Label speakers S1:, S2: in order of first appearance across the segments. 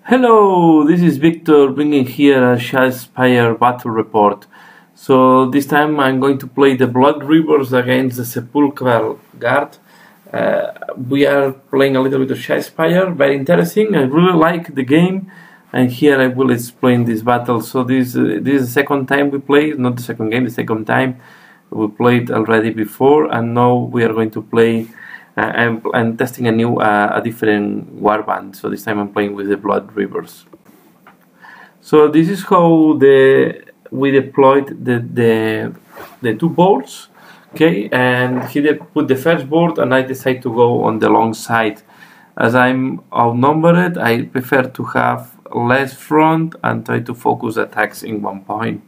S1: Hello, this is Victor bringing here a Shadespire battle report. So this time I'm going to play the Blood Rivers against the Sepulcral guard. We are playing a little bit of Shadespire, very interesting. I really like the game, and here I will explain this battle. So this is the second time we play, not the second game, the second time. We played already before, and now we are going to play. I'm testing a different warband, so this time I'm playing with the Blood Rivers. So this is how we deployed the two boards, okay? And he put the first board, and I decided to go on the long side. As I'm outnumbered, I prefer to have less front and try to focus attacks in one point.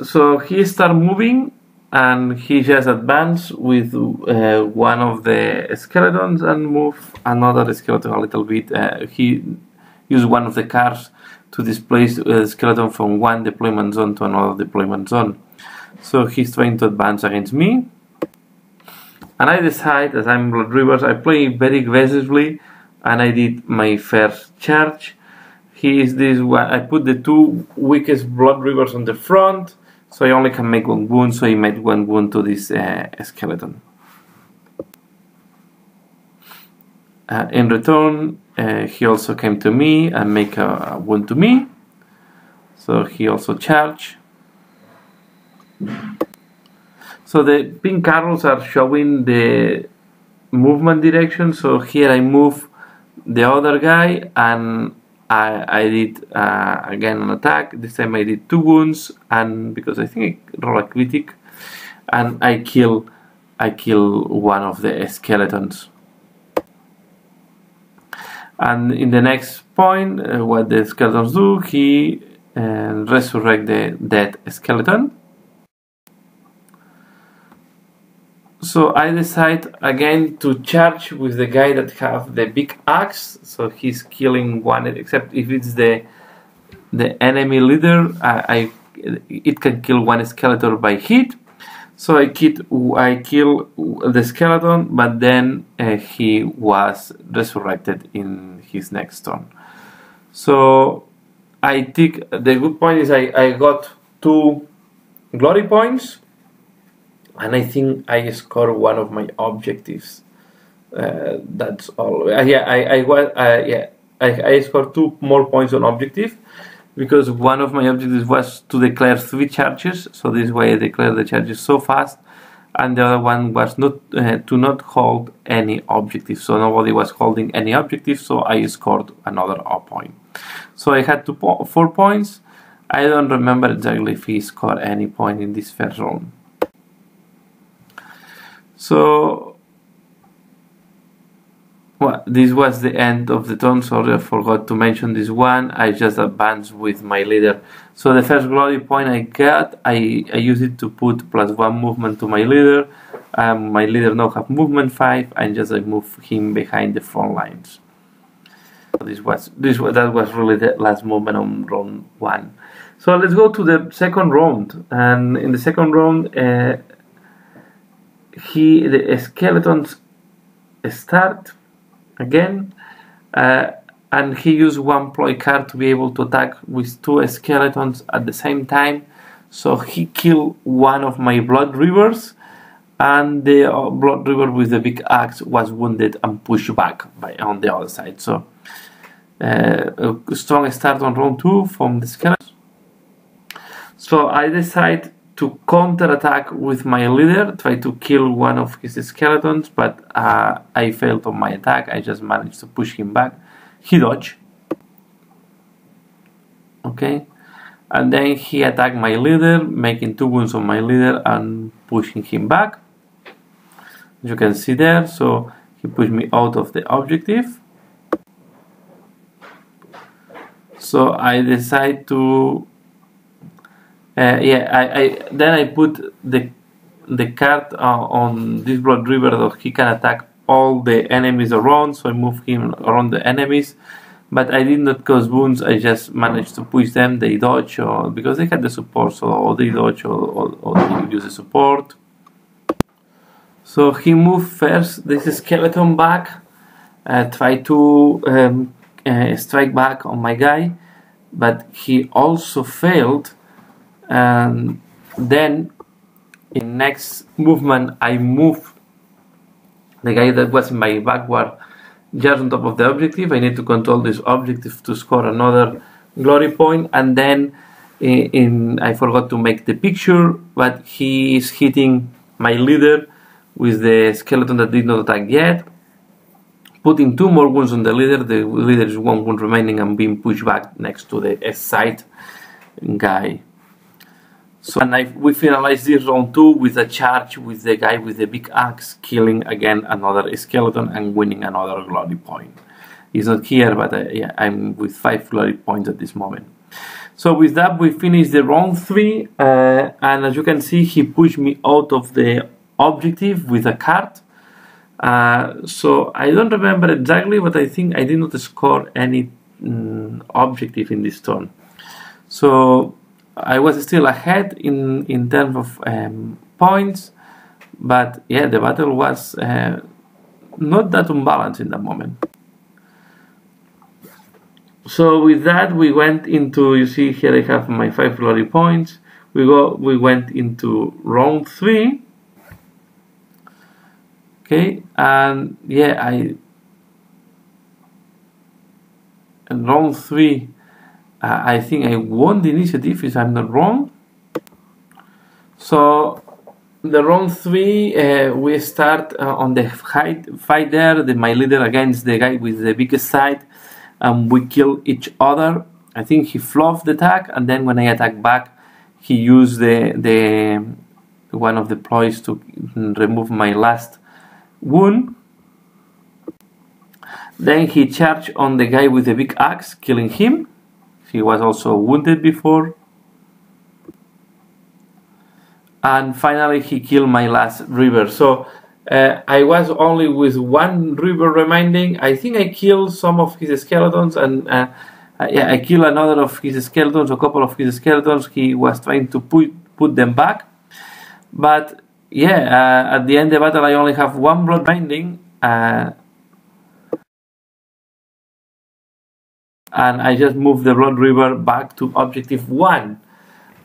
S1: So he started moving, and he just advanced with one of the skeletons and moved another skeleton a little bit. He used one of the cars to displace a skeleton from one deployment zone to another deployment zone. So he's trying to advance against me. And I decide, as I'm Blood Rivers, I play very aggressively, and I did my first charge. He is this one. I put the two weakest Blood Rivers on the front, so I only can make one wound, so he made one wound to this skeleton. In return, he also came to me and make a wound to me. So he also charged. So the pink arrows are showing the movement direction. So here I move the other guy, and I did again an attack. This time I did 2 wounds, and because I think I rolled a critic, and I kill one of the skeletons. And in the next point, what the skeletons do, he resurrect the dead skeleton. So I decide again to charge with the guy that have the big axe. So he's killing one, except if it's the enemy leader, it can kill one skeleton by hit. So I kill the skeleton, but then he was resurrected in his next turn. So I think the good point is I got 2 glory points. And I think I scored one of my objectives. That's all. I scored 2 more points on objective, because one of my objectives was to declare 3 charges. So this way I declared the charges so fast, and the other one was to not hold any objective. So nobody was holding any objective. So I scored another point. So I had 4 points. I don't remember exactly if he scored any point in this first round. So, well, this was the end of the turn. Sorry, I forgot to mention this one. I just advanced with my leader. So the first glory point I got, I used it to put +1 movement to my leader. My leader now have movement 5, and just I move him behind the front lines. That was really the last movement on round 1. So let's go to the second round. And in the second round, the skeletons start again, and he used 1 ploy card to be able to attack with 2 skeletons at the same time. So he killed one of my Blood Rivers, and the Blood River with the big axe was wounded and pushed back on the other side. So a strong start on round 2 from the skeletons. So I decide to counter-attack with my leader, try to kill one of his skeletons, but I failed on my attack. I just managed to push him back. He dodged. Okay. And then he attacked my leader, making 2 wounds on my leader and pushing him back. As you can see there, so he pushed me out of the objective. So I decide to then I put the card on this Blood River that he can attack all the enemies around, so I move him around the enemies, but I did not cause wounds. I just managed to push them. They dodge, or because they had the support, so or they dodge or they use the support. So he moved first this skeleton back, tried to strike back on my guy, but he also failed. And then in next movement I move the guy that was in my backward just on top of the objective. I need to control this objective to score another glory point, and then I forgot to make the picture, but he is hitting my leader with the skeleton that did not attack yet, putting 2 more wounds on the leader. The leader is 1 wound remaining and being pushed back next to the side guy. So, and we finalized this round 2 with a charge with the guy with the big axe, killing again another skeleton and winning another glory point. He's not here, but yeah, I'm with 5 glory points at this moment. So with that, we finished the round 3, and as you can see, he pushed me out of the objective with a card. So I don't remember exactly, but I think I did not score any objective in this turn. So I was still ahead in terms of points, but yeah, the battle was not that unbalanced in that moment. So with that, we went into, you see here I have my 5 glory points. We went into round 3. Okay, and yeah, in round 3, I think I won the initiative, if I'm not wrong. So the round 3, we start on the fight there, my leader against the guy with the biggest side, and we kill each other. I think he fluffed the attack, and then when I attack back, he used the one of the ploys to remove my last wound. Then he charged on the guy with the big axe, killing him. He was also wounded before. And finally he killed my last river. So I was only with 1 river remaining. I think I killed some of his skeletons, and yeah, I killed another of his skeletons, a couple of his skeletons. He was trying to put them back. But yeah, at the end of the battle I only have 1 blood binding, and I just moved the blood river back to objective 1.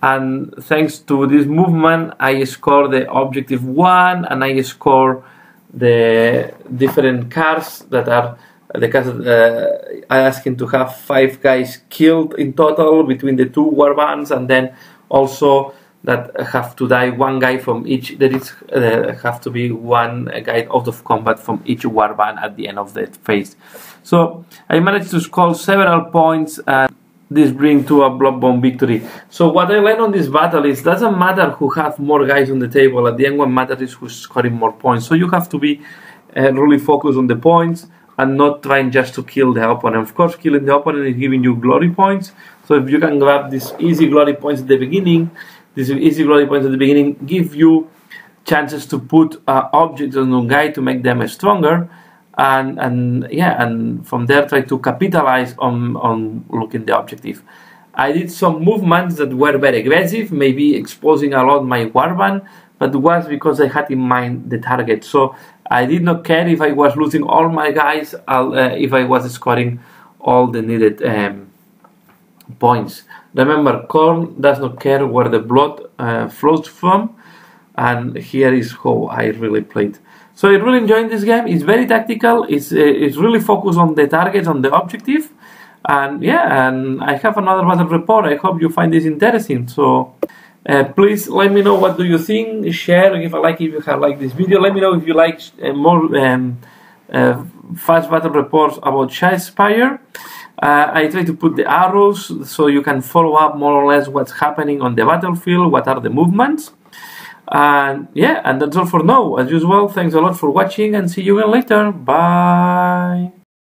S1: And thanks to this movement, I score the objective 1, and I score the different cards that are the cards that I asking to have 5 guys killed in total between the 2 warbands, and then also that have to die 1 guy from each. There is have to be 1 guy out of combat from each warband at the end of the phase. So I managed to score several points, and this brings to a Bloodbound victory. So what I learned on this battle is, doesn't matter who have more guys on the table. At the end, what matters is who's scoring more points. So you have to be really focused on the points and not trying just to kill the opponent. Of course, killing the opponent is giving you glory points. So if you can grab these easy glory points at the beginning, give you chances to put objects on a guy to make them stronger. And yeah, and from there try to capitalize on looking the objective. I did some movements that were very aggressive, maybe exposing a lot my warband, but it was because I had in mind the target. So I did not care if I was losing all my guys, if I was scoring all the needed points. Remember, Korn does not care where the blood flows from, and here is how I really played. So I really enjoyed this game. It's very tactical. It's really focused on the targets, on the objective. And yeah, and I have another battle report. I hope you find this interesting. So please let me know what do you think. Share, give a like if you have liked this video. Let me know if you like more fast battle reports about Shadespire. I try to put the arrows so you can follow up more or less what's happening on the battlefield, what are the movements. And yeah, and that's all for now. As usual, thanks a lot for watching, and see you again later. Bye.